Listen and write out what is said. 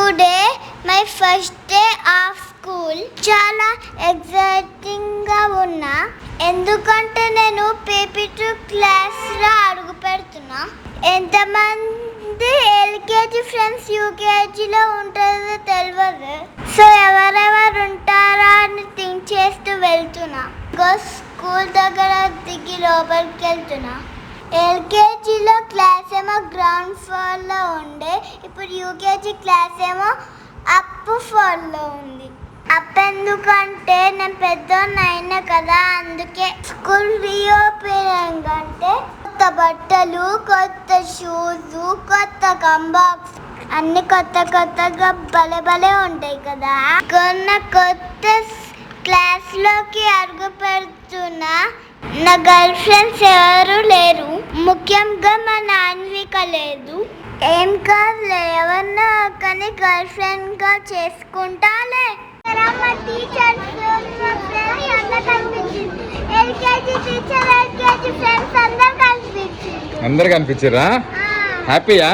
Today my first day of school. చాలా ఎగ్జైటింగ్గా ఉన్నా, ఎందుకంటే నేను పేపీ2 క్లాస్లో అడుగు పెడుతున్నా. ఎంతమంది ఎల్కేజీ ఫ్రెండ్స్ యూకేజీలో ఉంటుందో తెలియదు. సో ఎవరెవరు ఉంటారా అని థింక్ చేస్తూ వెళ్తున్నా. స్కూల్ దగ్గర దిగి లోపలికి వెళ్తున్నా. ఎల్కేజీలో క్లాస్ ఏమో గ్రౌండ్ ఫ్లోర్లో ఉండే, ఇప్పుడు యూకేజీ క్లాస్ ఏమో అప్ ఫ్లోర్లో ఉంది. అప్ ఎందుకంటే నేను పెద్దోన్ని అయినా కదా, అందుకే. స్కూల్ రీఓపెనింగ్ అంటే కొత్త బట్టలు, కొత్త షూస్, కొత్త కంబాక్స్, అన్ని కొత్తగా భలే ఉంటాయి కదా. కొత్త క్లాస్లోకి అడుగు పెడుతున్నా. నా గర్ల్ ఫ్రెండ్స్ ఎవరు లేరు, ముఖ్యంగా మా నాన్విక లేదు. ఏం కాదులే, ఎవరన్నా కానీ గర్ల్ ఫ్రెండ్గా చేసుకుంటాలే. మా teachers LKG teacher, LKG friends అందరు కనిపించారా? హ్యాపీయా?